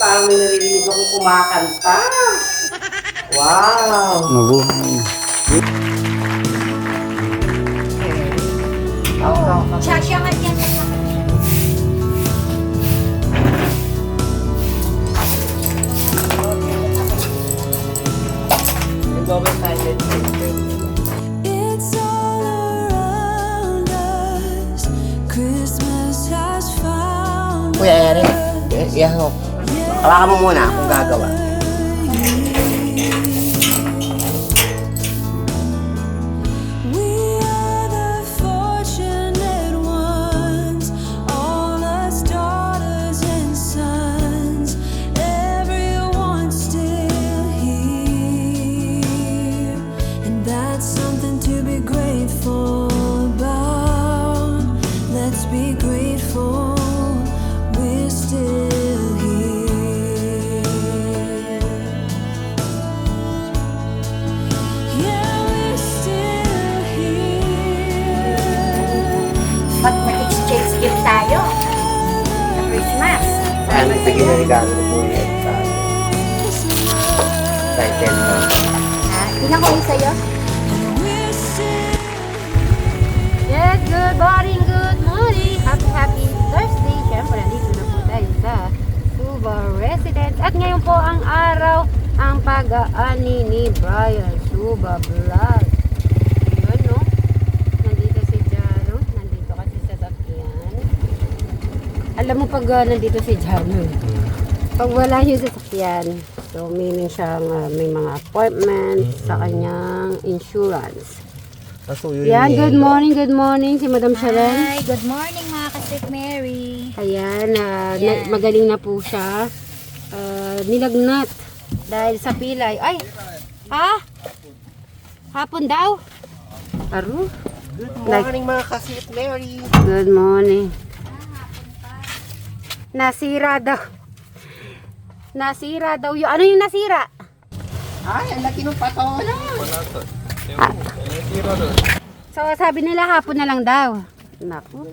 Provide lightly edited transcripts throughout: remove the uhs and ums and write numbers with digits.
parang may naririnig akong kumakanta. Wow! Mabuhay. Siya nga yan. It's all around us. Christmas has found Kuya Eric, yan ho. Hawakan mo muna kung gagawa. We are the fortunate ones, all us daughters and sons, everyone's still here, and that's something to be grateful about. Let's be grateful we're still here. Yeah, we're still here. Pag mag-exchange gift tayo sa Christmas. Ano yung sige na regalo mo yan sa title mo? Ilan ko yung sa'yo? We're still Yes, good morning, good morning. Happy Thursday. Siyempre, nandito na po tayo sa Suba Residence. At ngayon po ang araw ang pag-aani ni Brian Suba Vlog. Yun, no? Nandito si Jano. Nandito kasi sa sakyan. Alam mo pag nandito si Jano, pag wala yung sasakyan, so meaning siyang may mga appointments sa kanyang insurance. Yan, good morning si Madam Sharon. Hi, good morning mga ka-St. Mary. Ayan, magaling na po siya. Nilagnat dahil sa pilay. Ay, ha? Hapon daw? Aro? Good morning mga kasit Mary. Good morning. Nasira daw. Nasira daw yun. Ano yung nasira? Ay, ang laki ng patola. So, sabi nila hapon na lang daw. Naku.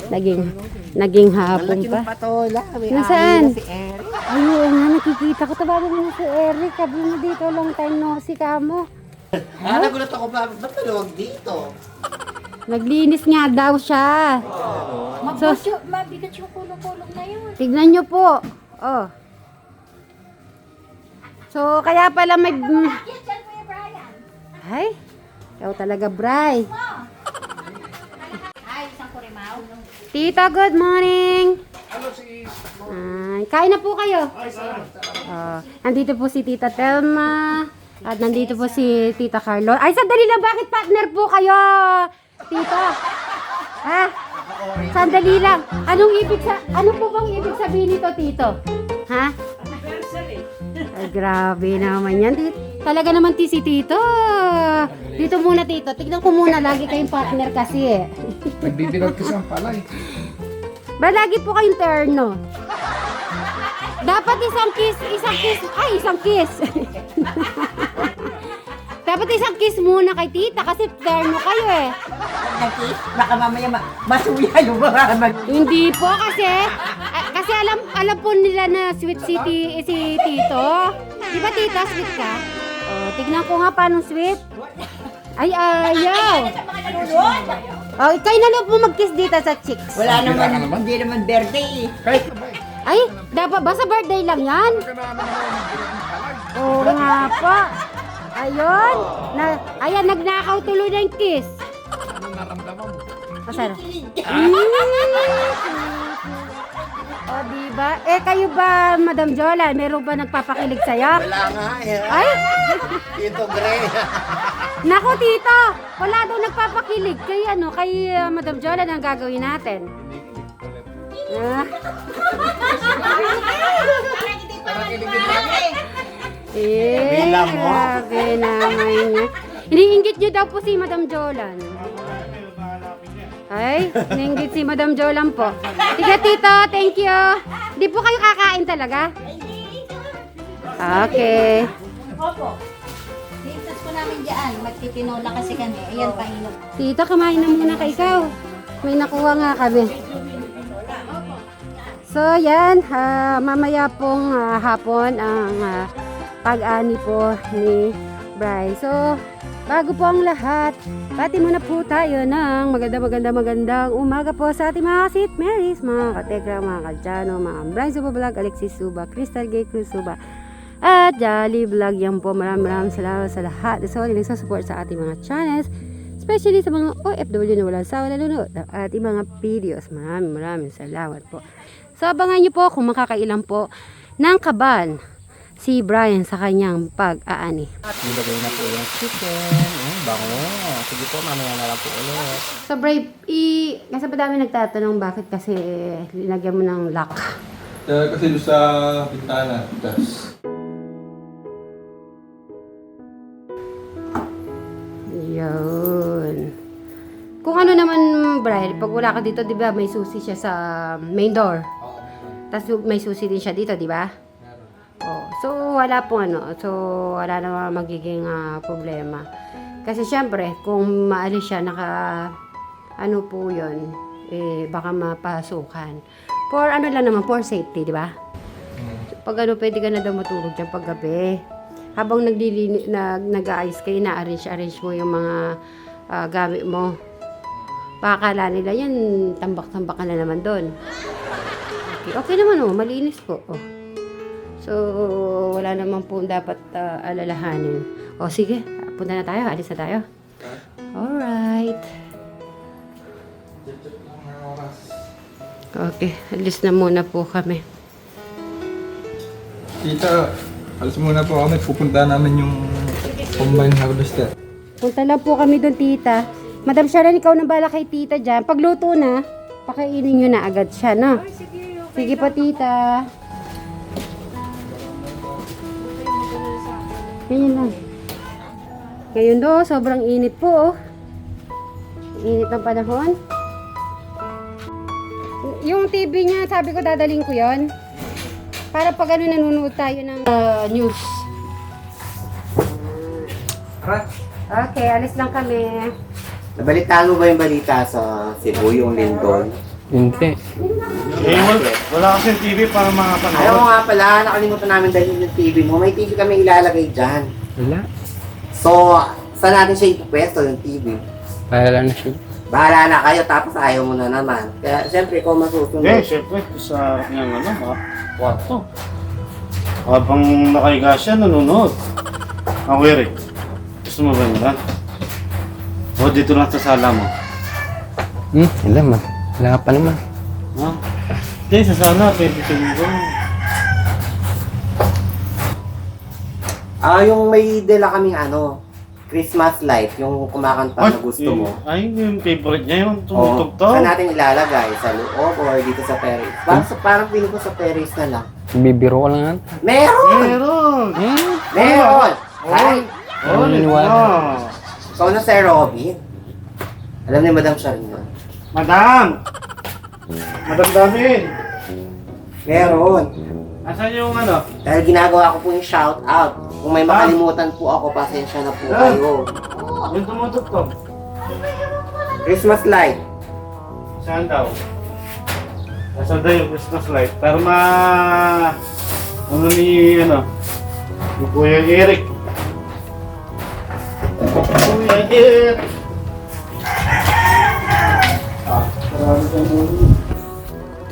Naging Ang hapon laki pa. ng patola. May Nasaan? ari na si Eric. Ay, oo nga, nakikita ko. Tabagan mo na si Eric. Sabi mo dito, long time no si Kamo. Nagulat ako, ba't maluwag dito? Naglinis nga daw siya. Mabigat yung kulong-kulong na yun. Tignan nyo po. Oh. So, kaya pala may... Yan, Kuya Brian. Ay, ikaw talaga, Bray. Ay, isang kurimaw. Tita, good morning. Kain na po kayo. Nandito po si Tita Telma. At nandito po si Tita Carlo. Ay, sandali lang. Bakit partner po kayo, Tito? Ha? Sandali lang. Ano po bang ibig sabihin nito, Tito? Ha? Ay, grabe naman yan. Talaga naman si Tito. Dito muna, Tito. Tignan ko muna. Lagi kayong partner kasi eh. Nagbibilag kasi ang palay. Ba, lagi po kayong terno. Dapat isang kiss. Ay, isang kiss. Dapat isang kiss muna kay Tita kasi terno kayo eh. Nag-kiss? Baka mamaya masuya yung mga Hindi po kasi kasi alam po nila na sweet si Tito. Di ba Tita, sweet ka? Oh, tignan ko nga paano sweet. Ay, ayaw. Oh, kayo na lang po mag-kiss dito sa cheeks. Wala naman, hindi naman birthday. Ay, dapat ba sa birthday lang yan? Oo nga pa. Ayun. Ayan, nagnakaw tuloy ng kiss. Ano naramdaman mo? Masarap. O, diba? Eh, kayo ba, Madam Jola, meron ba nagpapakilig sa'yo? Wala nga eh. Ay! Tito Gray. Nako, tito! Wala daw nagpapakilig. Kay Madam Jola, ang gagawin natin. Ah. Bilang mo. Grabe naman niya. Iniinggit niyo daw po si Madam Jolan. Ay, iniinggit si Madam Jolan po. Sige, tito, thank you. Hindi po kayo kakain talaga? Okay. Opo. Dito po namin dyan. Magtitinola kasi kami. Ayan, pahinap. Tito, kumain na muna ka ikaw. May nakuha nga kami. So, So, yan. Mamaya pong hapon ang pag-ani po ni Bri. So, bago po ang lahat, pati muna po tayo ng magandang umaga po sa ating mga St. Mary's, mga katekra, mga kadyano, mga Brian Suba Vlog, Alexis Suba, Crystal Gay Cruz Suba, at Jolly Vlog. Yan po, maraming salamat sa lahat. So, nagsusupport sa ating mga channels, especially sa mga OFW na walang sawa nanonood ng ating mga videos. Maraming salamat po. So, abangan nyo po kung makakailan po ng kaban si Brian sa kanyang pag-aani. Nilagay na po yung chicken. Bango. Sige po, mamaya na lang po ulit. So, Brian, kasi pa dami nagtatanong bakit kasi linagyan mo ng lock. Kasi doon sa bintana. Tas. Yun. Kung ano naman, Brian, pag wala ka dito, di ba, may susi siya sa main door. Tapos may susi din siya dito, di ba? Oh, so wala pong wala naman magiging problema. Kasi syempre, kung maalis siya, po yun, baka mapasukan. For lang naman, for safety, di ba? Pag pwede ka na daw matulog dyan pag gabi. Habang nag-aayos kayo, na-arrange mo yung mga gamit mo. Pakakala nila yan, tambak-tambak ka na naman doon. Okay naman malinis po. So, wala naman po dapat alalahanin. Sige, punta na tayo, alis na tayo. Alright. Okay, alis na muna po kami. Tita, alas muna po kami. Pupunta namin yung combine harvester. Punta lang po kami doon, tita. Madam Sharon, ikaw nang bala kay tita dyan. Pagluto na, pakainin nyo na agad siya, no? Sige po, tita. Ganyan lang. Ngayon do, sobrang init po, Init ng panahon. Yung TV niya, sabi ko dadaling ko yon para pag nanonood tayo ng news. Okay, alis lang kami. Nabalitaan mo ba yung balita sa Cebu, yung Lindol? Hindi. Wala kasi TV para makapanood. Ayaw mo nga pala, nakalimutan namin dahil yung TV mo. May TV kami ilalagay dyan. Wala. So, saan natin siya ipupwesto yung TV? Bahala na siya. Bahala na kayo, tapos ayaw mo na naman. Kaya, siyempre, kung masusunod. Siyempre, sa yung kwarto. Habang nakahiga siya, nanonood. Ang Eric, gusto mo ba nila? O, dito lang sa sala mo. Wala man. Wala ka pa naman. Ha? Hindi, sa sala, pwede siguro. Yung may dala kaming Christmas light, yung kumakanta na gusto mo. Ay, yung favorite niya yung Oo. tumutugtog. Saan natin ilalagay? Sa loob or dito sa terrace? Parang feeling ko sa terrace na lang. Bibiro ko lang yan. Meron! Meron! Meron! Ay! Ano naniwala? Ikaw na Sir Robin. Alam ni Madam Sharon yun. Madam! Madam David! Meron. Asan yung Dahil ginagawa ko po yung shout out. Kung may makalimutan po ako, pasensya na po kayo. Yung tumutugtog? Christmas light. Saan daw? Nasaan daw yung Christmas light? Para yung Kuya Eric. Kuya Eric!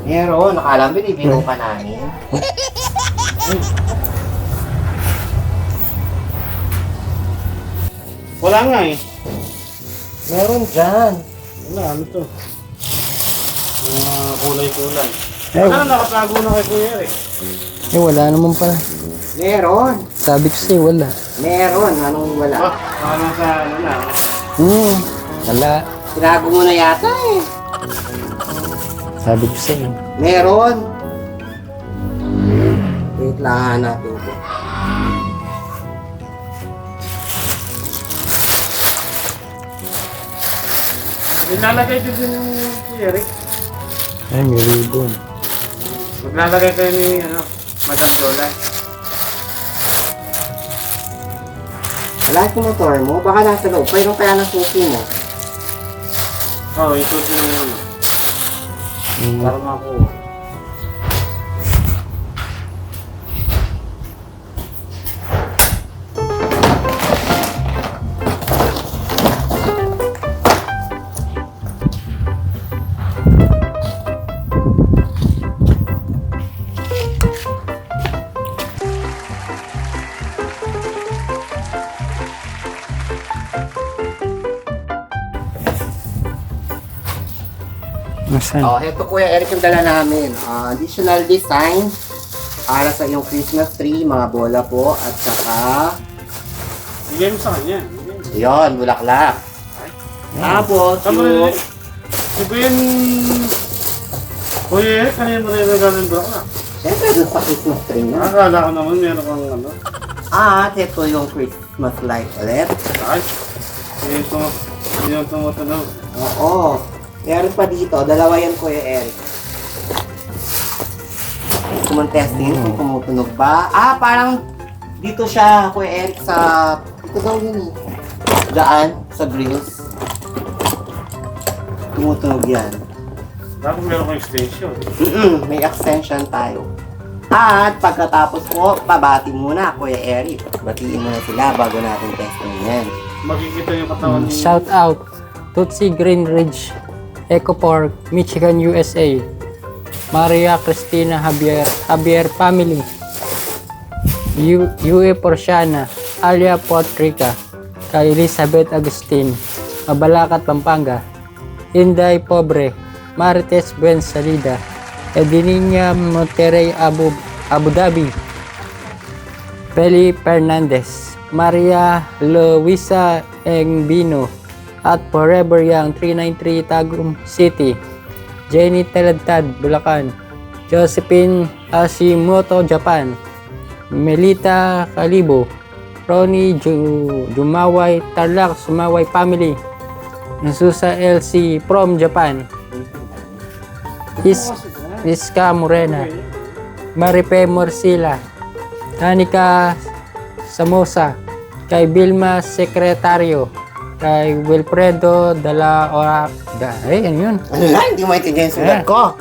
Meron. Nakala mo, binibiro pa namin. Wala nga eh. Meron dyan. Wala, ano to? Mga kulay-kulay. Ano nakatago na kay Kuya Eric? Wala naman pala. Meron. Sabi ko sa'yo, wala. Meron. Anong wala? Ano sa na? Wala. Tinago mo na yata eh. Sabi ko sa'yo. Meron. Wait lang, hanapin ko. Nilalagay din yung Kuya Eric. Ay, may ribbon. Maglalagay kayo ni Madam Jola. Wala yung motor mo, baka nasa loob. Pero kaya nasusi mo. Oo, isusin mo yun. Para makuha. Nasaan? Oh, heto Kuya Eric yung dala namin. Additional design para sa iyong Christmas tree, mga bola po, at saka Bigay mo sa kanya. yon, bulaklak. Tapos, Tama yung... rin. Ito yung... Kuya, kanina mo rin nagaling ba ka? Siyempre, dun sa Christmas tree na. Akala ko naman meron kang ano. At ito yung Christmas light ulit. Ay, yung tumutulog. Oo. Meron pa dito, dalawa yan Kuya Eric. Testing kung tumutunog ba. Parang dito siya Kuya Eric sa... Ito daw yun eh. Daan, sa grills. Tumutunog yan. Dapat meron kang extension. May extension tayo. At pagkatapos po, pabati muna Kuya Eric. Batiin muna sila bago natin testing yan. Makikita yung katawan niya. Shout out Tootsie Green Ridge, Eco Park, Michigan, USA. Maria Cristina Javier family. Yue Porciana, Alia Potrica, kay Elizabeth Agustin, Mabalacat, Pampanga. Inday Pobre, Marites Buen Salida, Edininia Monterrey, Abu Dhabi. Feli Fernandez, Maria Luisa Engbino, at Forever Young 393 Tagum City. Jenny Teladtad, Bulacan. Josephine Hashimoto, Japan. Melita Kalibo. Ronnie Jumaway, Tarlac, Sumaway family. Susa LC from Japan. Iska Morena. Maripe Morsila. Danica Samosa. Kay Vilma Secretario. Kay Wilfredo Dala ano yun? Ano lang? Hindi mo maintindihan yung sulat ko.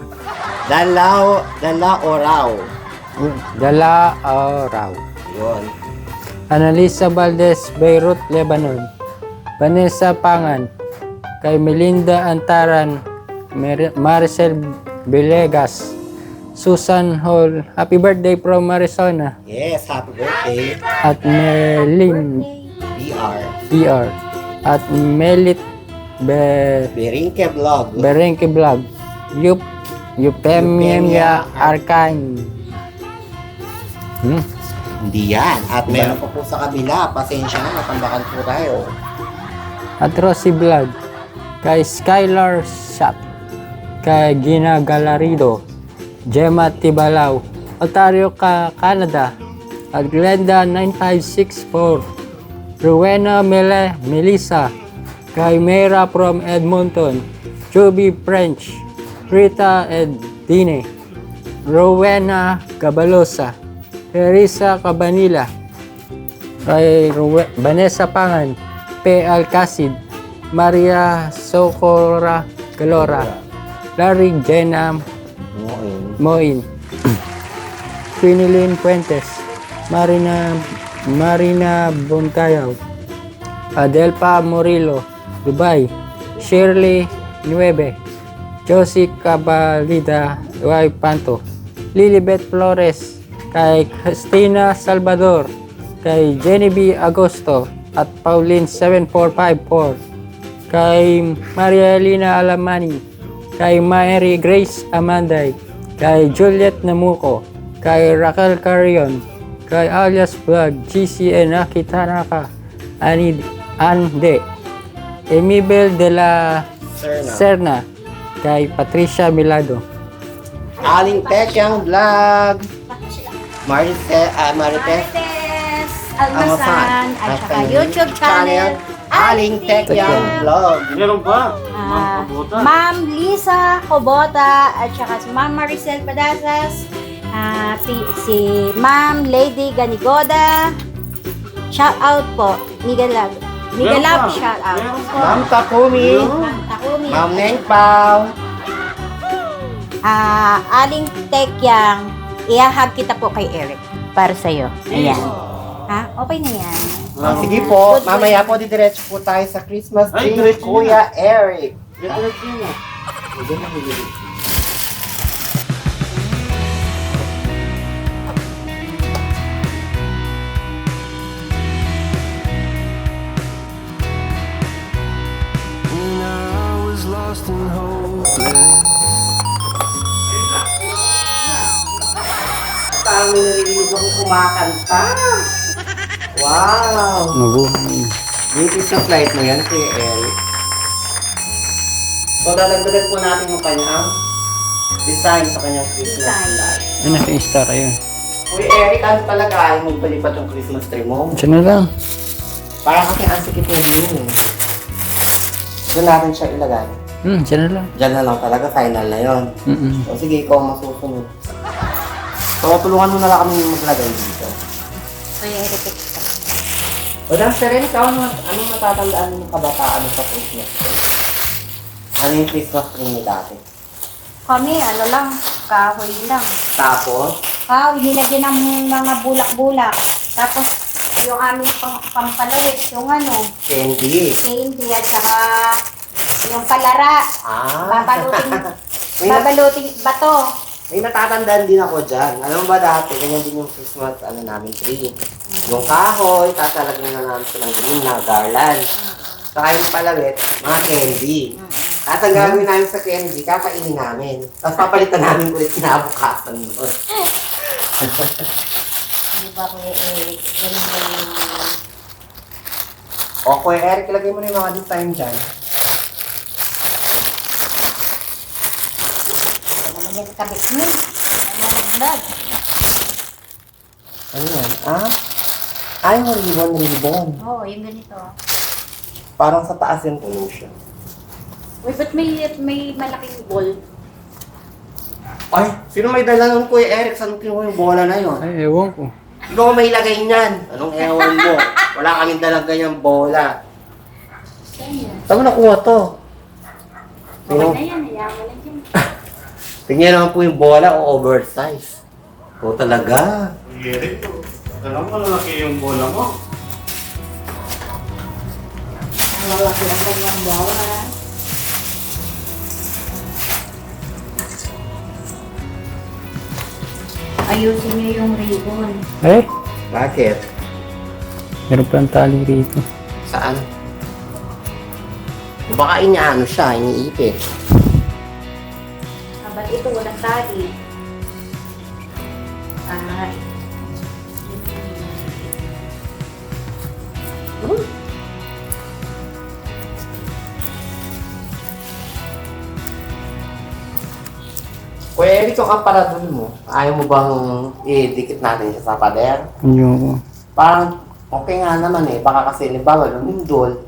Dala Oraw. Yun. Analisa Valdez, Beirut, Lebanon. Vanessa Pangan. Kay Melinda Antaran. Maricel Villegas. Susan Hall. Happy birthday from Arizona. Yes, happy birthday. At Merlin BR. At Melit Berinke Vlog. Berenke Vlog. Eupemia Arkan. Hindi yan. At meron pa po sa kabila. Pasensya na, natambakan po tayo. At Rosie Vlog. Kay Skylar Shot. Kay Gina Galarido. Gemma Tibalao. Ontario, Canada. At Glenda 9564. Rowena Melissa. Kay Mera from Edmonton. Joby French. Rita Edine. Rowena Gabalosa. Teresa Cabanilla. Kay Vanessa Pangan. P. Alcacid. Maria Socora Galora. Larry Jenna Moin. Quinilyn Fuentes. Marina Boncayaw. Adelpa Morillo, Dubai. Shirley Nueve. Josie Cabalida, Y. Panto. Lilibet Flores. Kay Christina Salvador. Kay Jenny B. Agosto. At Pauline 7454. Kay Maria Elena Alamani. Kay Mary Grace Amanday. Kay Juliet Namuko. Kay Raquel Carrion. Kay Alias Vlog, GCN Aki Tanaka, Ande, Emibel de la Serna, kay Patricia Milado. Aling Techang Vlog. Marites Almasan, at saka YouTube channel, Aling Techang Vlog. Meron pa. Ma'am Kabota. Ma'am Lisa Cobota, at saka si Ma'am Maricel Padasas, si Ma'am Lady Ganigoda. Shout out po, Migalab. Migalab, shout out. Meron pa. Ma'am Takumi. Ma'am Takumi. Ma'am Neng Pao. Aling Tekyang, ihahag kita po kay Eric para sa'yo. Ayan. Ha? Okay na yan. Sige po, mamaya po didiretso po tayo sa Christmas Ay, tree, diretso Kuya Eric. Diretso na. When I was lost and hopeless, nalililig ako kumakanta. Wow! Mabuhay. Yung Christmas light mo yan, Kuya Eric. So, dadagdagan po natin yung kanyang design sa kanyang Christmas light. Ay, naka-star ayun. Kuya Eric, ano talaga ayaw mo palipat yung Christmas tree mo? Diyan na lang. Parang kasi ang sikip mo yun eh. Doon natin siya ilagay. Diyan na lang. Diyan na lang talaga, final na yon. So, sige, ikaw ang masusunod. So, tulungan mo na lang kami maglagay dito. Kuya Eric extra. O, Dr. Ren, ikaw, anong natatandaan mo ng kabataan mo sa Christmas tree? Ano yung Christmas tree mo dati? Kami, ano lang, kahoy lang. Tapos, Kahoy, nilagyan ng mga bulak-bulak. Tapos, yung aming pampalawit, yung ano, candy. candy at saka yung palara. Ah. Babaluting bato. May natatandaan din ako dyan. Alam mo ba dati, ganyan din yung Christmas namin tree. Yung kahoy, tatalagyan na namin silang ganyan na garland. Saka yung palawit, mga candy. At ang gagawin namin sa candy, kakainin namin. Tapos papalitan namin ulit kinabukasan doon. Di ba, Kuya Eric? Ganun ba yung... O, Kuya Eric, ilagay mo na yung mga design dyan. Ano naman yung kabit mo? Ano nag-vlog? Ano yan? Ah? Ay, yung ribbon. Oo, yung ganito. Parang sa taas yung puno siya. Uy, ba't may malaking ball? Ay, sino may dala nun, Kuya Eric? Saan kinuha yung bola na yun? Ay, ewan ko. Sino ko may ilagay niyan? Anong ewan mo? Wala kaming dalang ganyang bola. Saan mo nakuha to? Okay na yan, hayaan mo lang yan. Tingnan naman po yung bola o oversize. O talaga. Eric, alam mo na yung bola mo. Ang lalaki lang kanyang bawa. Ayusin niyo yung ribbon. Eh, Bakit? meron pa ang tali rito. Saan? Baka inaano siya, iniipit. Ba't ito walang tali? Ay. Kuya Eric, yung aparador mo, ayaw mo bang idikit natin siya sa pader? Ano? Parang okay nga naman eh. Baka kasi libawa, lumindol.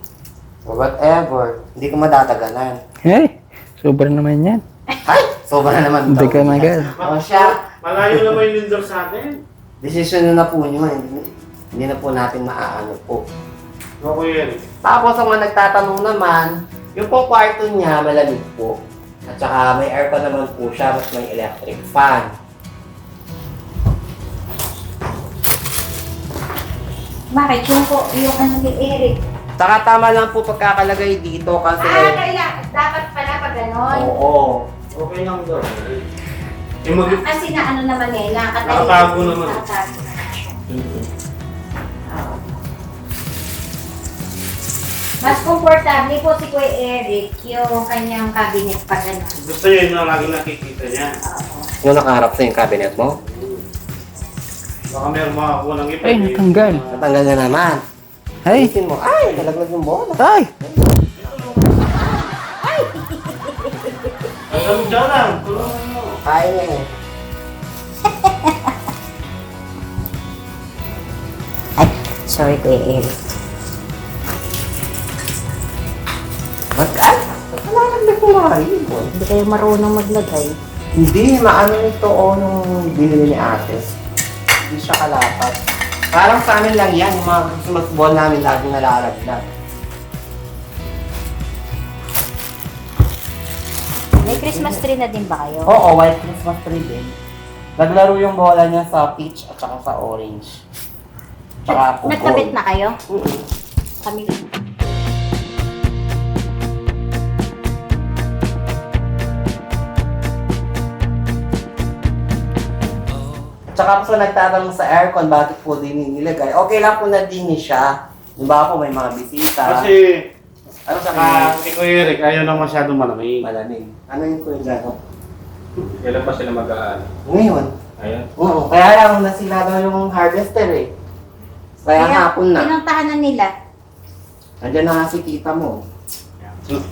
Or whatever. Hindi ko madadaganan. Eh, sobra naman yan. Ay! Sobra na naman Hindi ka magal. O siya, Malayo naman yung lindor sa atin. decision na po nyo. Hindi na po natin maaano po. No, Kuya Eric. Tapos ang mga nagtatanong naman, yung pong kwarto niya malamig po. At saka may aircon naman po siya, mas may electric fan. Bakit yung ano ni Eric? Saka tama lang po pagkakalagay dito kasi... Dapat pala pag ganon. Oo. Okay lang daw. Kasi na ano naman eh, Nakatago naman. Nakatago. Mas komportable po si Kuya Eric yung kanyang cabinet pag ganon. Gusto niya yun na lagi nakikita niya. Oo. Yung nakaharap sa yung cabinet mo? Baka meron makakuha ng ipa. Ay, natanggal. Natanggal na naman. Ay, Isin mo, ay, nalaglag yung bola. ay! Alam dyan lang. Tulungan mo. Kaya na eh. Ay, sorry Kuya Eric. Ay, nakalaglag yung mga ribbon. Hindi kayo marunong maglagay. Hindi, maano nito o nung binili ni ate. Hindi siya kalapat. Parang sa amin lang yan, yung mga Christmas ball namin laging nalalaglag. May Christmas tree na din ba kayo? Oo, white Christmas tree din. Naglaro yung bola niya sa peach at saka sa orange. Tsaka po Nagkabit gold. na kayo? Mm-mm. Kami. Tsaka po sa nagtatanong sa aircon, bakit po din nilagay? Okay lang po na din siya. Di ba po may mga bisita. Kasi, ano sa si Kuya Eric ayaw na masyadong malamig. malamig. Ano yung kuya dyan? Kailan pa sila mag-aano? Ngayon, Ayan. Oo, kaya lang nasira daw yung harvester eh. Kaya hapon na. Pinuntahan na nila. Andiyan na nga si tita mo.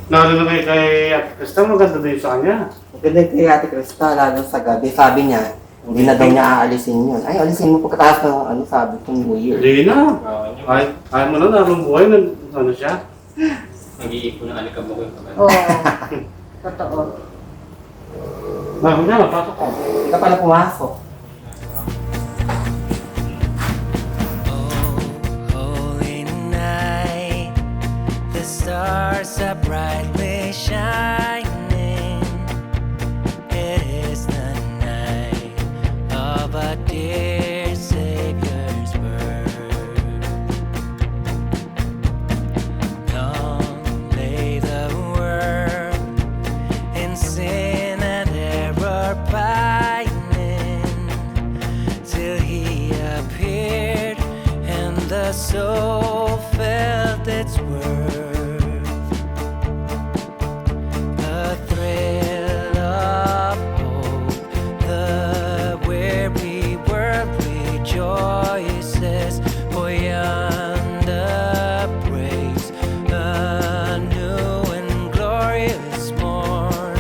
Narinig kayo kay Ate Krista, maganda din sa kanya. Maganda yung kay Ate Krista, lalo sa gabi. Sabi niya, hindi na daw niya aalisin yun. Ay, alisin mo pagkatapos ng ano sabi ko New Year. Hindi na. Ayaw mo na, narong buhay na ano siya. Nag-iipon ng alikabok yung kamay. Oo. Totoo. Narong na, pasok ko. Hindi ka pala pumasok. Holy night, the stars are brightly shining. It is the night of our dear Savior's birth. Long lay the world in sin and error pining, till He appeared and the soul felt its worth. A thrill of hope, the weary world rejoices, for yonder breaks a new and glorious morn.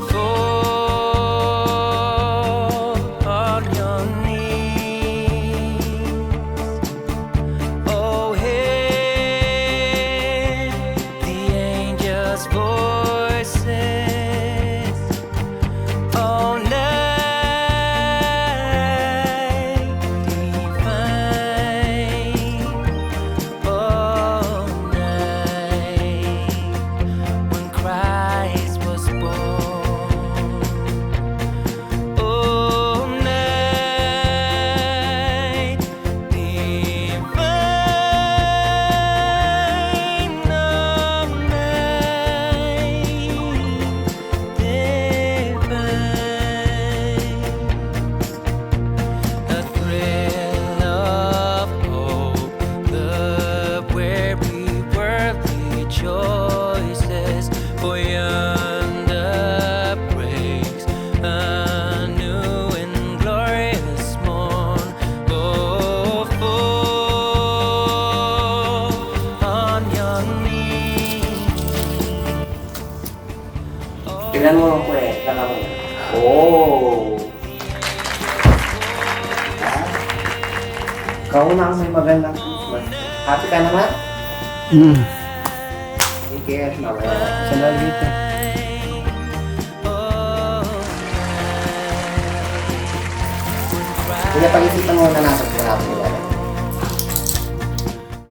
Fall on your knees. Oh, hear the angels' voices. Oh, night divine. Oh, night when Christ was born. Oh, night divine. Oh, night divine. A thrill of hope, the weary world rejoices, for yonder breaks a new and glorious morn. Oh, fall on your knees. Tignan mo ko eh. Tama mo. Oh! Ah, ikaw na ang may magandang Christmas. Happy ka naman? Sige, mamaya. Sa lalita. Pinapag-isipan mo na natin kung natin nila.